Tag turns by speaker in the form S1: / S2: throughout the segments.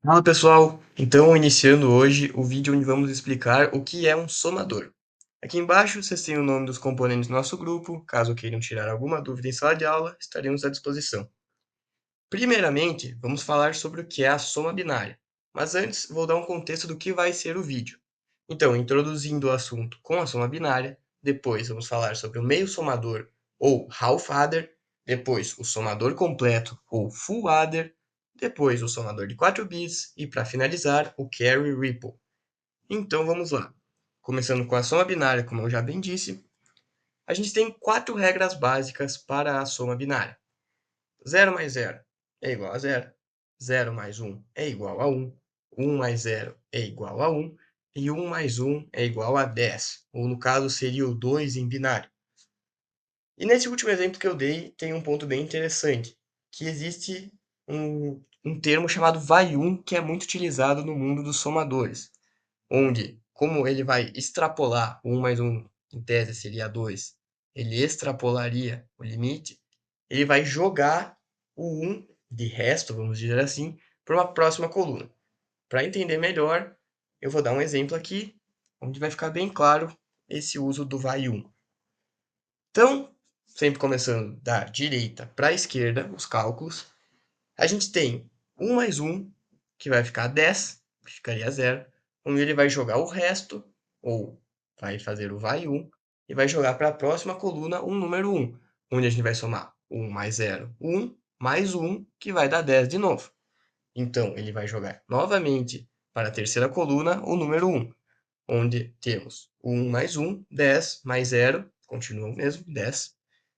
S1: Fala pessoal, então iniciando hoje o vídeo onde vamos explicar o que é um somador. Aqui embaixo vocês têm o nome dos componentes do nosso grupo, caso queiram tirar alguma dúvida em sala de aula, estaremos à disposição. Primeiramente, vamos falar sobre o que é a soma binária, mas antes vou dar um contexto do que vai ser o vídeo. Então, introduzindo o assunto com a soma binária, depois vamos falar sobre o meio somador ou half adder, depois o somador completo ou full adder, depois o somador de 4 bits e para finalizar o carry ripple. Então vamos lá. Começando com a soma binária, como eu já bem disse, a gente tem 4 regras básicas para a soma binária. 0 mais 0 é igual a 0, 0 mais 1 é igual a 1, 1 mais 0 é igual a 1 e 1 mais 1 é igual a 10, ou no caso seria o 2 em binário. E nesse último exemplo que eu dei, tem um ponto bem interessante, que existe um termo chamado vai-1 que é muito utilizado no mundo dos somadores, onde, como ele vai extrapolar o 1 mais 1, em tese seria 2, ele extrapolaria o limite, ele vai jogar o 1 de resto, vamos dizer assim, para uma próxima coluna. Para entender melhor, eu vou dar um exemplo aqui, onde vai ficar bem claro esse uso do vai 1. Então, sempre começando da direita para a esquerda, os cálculos, a gente tem 1 mais 1, que vai ficar 10, que ficaria 0, onde ele vai jogar o resto, ou vai fazer o vai 1, e vai jogar para a próxima coluna um número 1, onde a gente vai somar 1 mais 0, 1, mais 1, que vai dar 10 de novo. Então, ele vai jogar novamente para a terceira coluna o número 1, onde temos 1 mais 1, 10, mais 0, continua o mesmo, 10,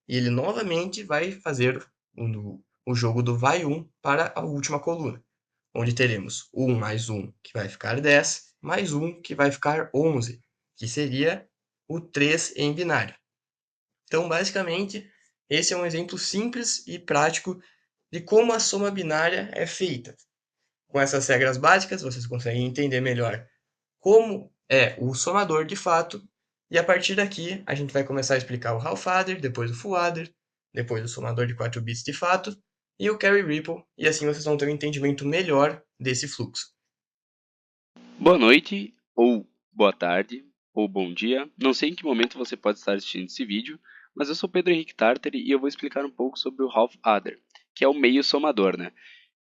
S1: e ele novamente vai fazer o jogo do vai 1 para a última coluna, onde teremos 1 mais 1, que vai ficar 10, mais 1, que vai ficar 11, que seria o 3 em binário. Então, basicamente, esse é um exemplo simples e prático de como a soma binária é feita. Com essas regras básicas, vocês conseguem entender melhor como é o somador de fato, e a partir daqui a gente vai começar a explicar o half adder, depois o full adder, depois o somador de 4 bits de fato e o carry ripple, e assim vocês vão ter um entendimento melhor desse fluxo.
S2: Boa noite, ou boa tarde, ou bom dia. Não sei em que momento você pode estar assistindo esse vídeo, mas eu sou Pedro Henrique Tartari e eu vou explicar um pouco sobre o Half Adder, que é o meio somador, né?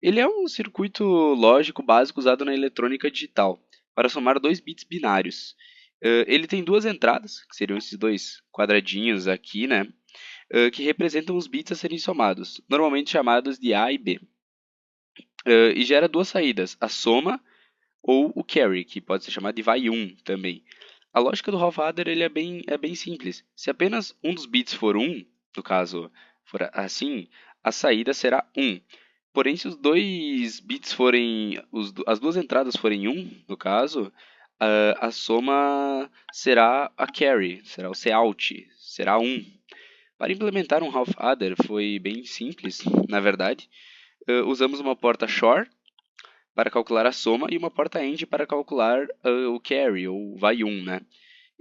S2: Ele é um circuito lógico básico usado na eletrônica digital para somar dois bits binários. Ele tem duas entradas, que seriam esses dois quadradinhos aqui, né? Que representam os bits a serem somados, normalmente chamados de A e B. E gera duas saídas, a soma ou o carry, que pode ser chamado de vai 1 também. A lógica do half adder ele é bem simples. Se apenas um dos bits for 1, no caso for assim, a saída será 1. Porém, se os dois bits forem, as duas entradas forem 1, no caso, a soma será a carry, será o cout, será 1. Para implementar um half adder foi bem simples, na verdade. Usamos uma porta shor para calcular a soma e uma porta end para calcular o carry, ou vai 1, né?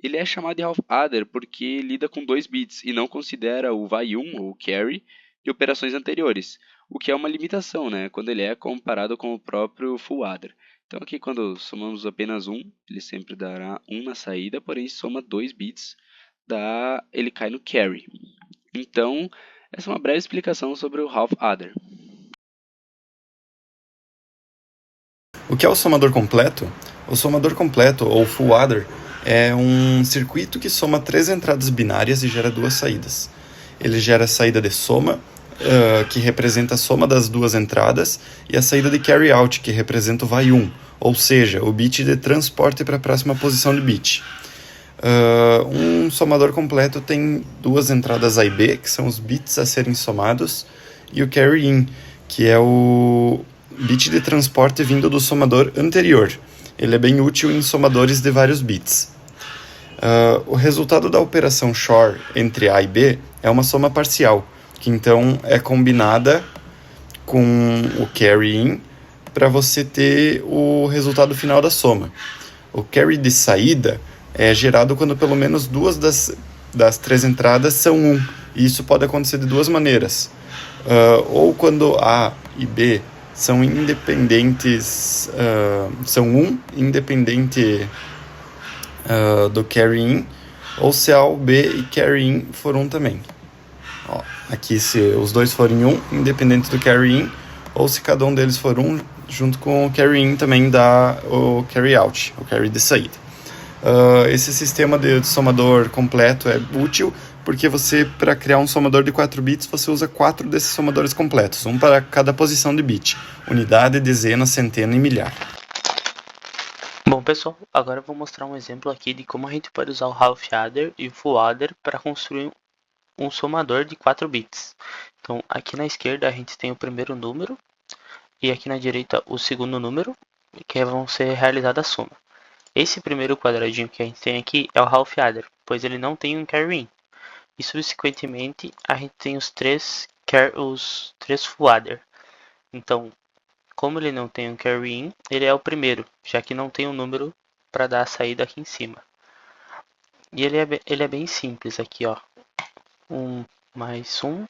S2: Ele é chamado de half adder porque lida com 2 bits e não considera o vai 1, ou carry, de operações anteriores, o que é uma limitação, né? Quando ele é comparado com o próprio full adder. Então aqui quando somamos apenas 1, ele sempre dará 1 na saída, porém se soma 2 bits, ele cai no carry. Então, essa é uma breve explicação sobre o half adder.
S3: O que é o somador completo? O somador completo, ou full adder, é um circuito que soma 3 entradas binárias e gera 2 saídas. Ele gera a saída de soma, que representa a soma das duas entradas, e a saída de carry out, que representa o vai 1, ou seja, o bit de transporte para a próxima posição de bit. Um somador completo tem duas entradas A e B, que são os bits a serem somados, e o carry in, que é o bit de transporte vindo do somador anterior. Ele é bem útil em somadores de vários bits. O resultado da operação XOR entre A e B é uma soma parcial, que então é combinada com o carry in para você ter o resultado final da soma. O carry de saída é gerado quando pelo menos duas das 3 entradas são 1, e isso pode acontecer de duas maneiras. Ou quando A e B são independentes, são 1 independente do carry in, ou se A ou B e carry in for 1 também. Ó, aqui se os dois forem 1 independente do carry in, ou se cada um deles for 1 junto com o carry in também dá o carry out, o carry de saída. Esse sistema de somador completo é útil porque você, para criar um somador de 4 bits, você usa 4 desses somadores completos, um para cada posição de bit, unidade, dezena, centena e milhar.
S4: Bom pessoal, agora eu vou mostrar um exemplo aqui de como a gente pode usar o half adder e o full adder para construir um somador de 4 bits. Então aqui na esquerda a gente tem o primeiro número e aqui na direita o segundo número, que vão ser realizada a soma. Esse primeiro quadradinho que a gente tem aqui é o half adder, pois ele não tem um carry in. E subsequentemente a gente tem os três full adder. Então, como ele não tem um carry in, ele é o primeiro, já que não tem um número para dar a saída aqui em cima. E ele é bem simples aqui, ó. 1 mais 1,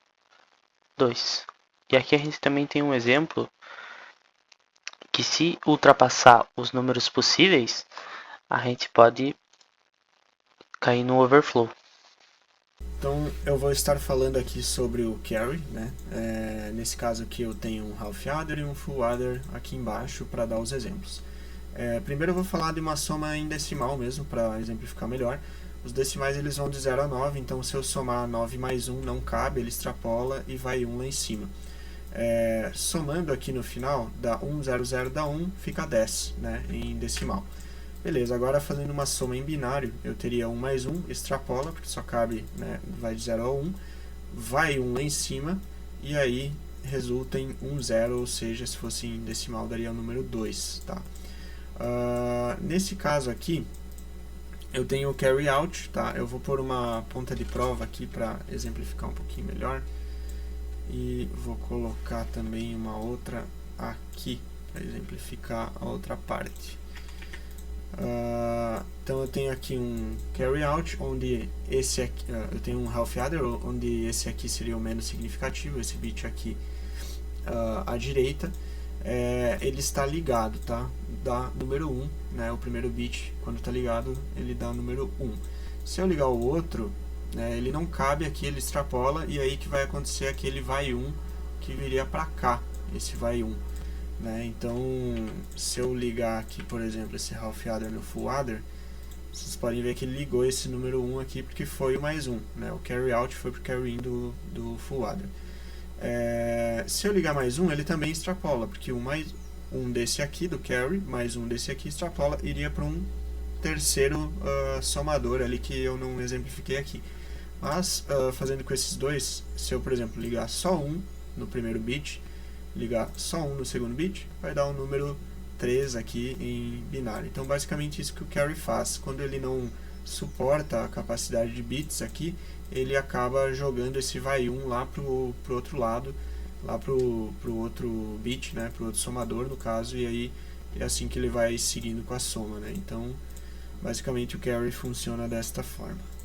S4: 2. E aqui a gente também tem um exemplo que, se ultrapassar os números possíveis, a gente pode cair no overflow.
S5: Então eu vou estar falando aqui sobre o carry, né? Nesse caso aqui eu tenho um half adder e um full adder aqui embaixo para dar os exemplos. Primeiro eu vou falar de uma soma em decimal mesmo, para exemplificar melhor. Os decimais eles vão de 0 a 9, então se eu somar 9 mais 1 não cabe, ele extrapola e vai 1 lá em cima. Somando aqui no final, dá 1, 0, 0, dá 1, fica 10, né, em decimal. Beleza, agora fazendo uma soma em binário, eu teria 1 mais 1, extrapola, porque só cabe, né, vai de 0 a 1, vai 1 lá em cima, e aí resulta em 1, 0, ou seja, se fosse em decimal daria o número 2, tá? Nesse caso aqui, eu tenho o carry out, tá? Eu vou pôr uma ponta de prova aqui para exemplificar um pouquinho melhor. E vou colocar também uma outra aqui para exemplificar a outra parte. Então eu tenho aqui um carry out, onde esse aqui, eu tenho um half adder, onde esse aqui seria o menos significativo, esse bit aqui à direita. Ele está ligado, tá? Dá número 1, né? O primeiro bit, quando está ligado, ele dá o número 1. Se eu ligar o outro, ele não cabe aqui, ele extrapola, e aí que vai acontecer aquele vai 1 que viria para cá, esse vai 1, né? Então, se eu ligar aqui, por exemplo, esse half adder no full adder, vocês podem ver que ele ligou esse número 1 aqui porque foi o mais 1, né? O carry out foi pro carry in do full adder. Se eu ligar mais 1, ele também extrapola, porque mais um desse aqui do carry, mais um desse aqui extrapola, iria para um terceiro somador ali que eu não exemplifiquei aqui. Mas, fazendo com esses dois, se eu, por exemplo, ligar só 1 no primeiro bit, ligar só 1 no segundo bit, vai dar o número 3 aqui em binário. Então, basicamente, isso que o carry faz. Quando ele não suporta a capacidade de bits aqui, ele acaba jogando esse vai 1 lá pro outro lado, lá pro outro bit, né, pro outro somador, no caso, e aí é assim que ele vai seguindo com a soma, né? Então, basicamente, o carry funciona desta forma.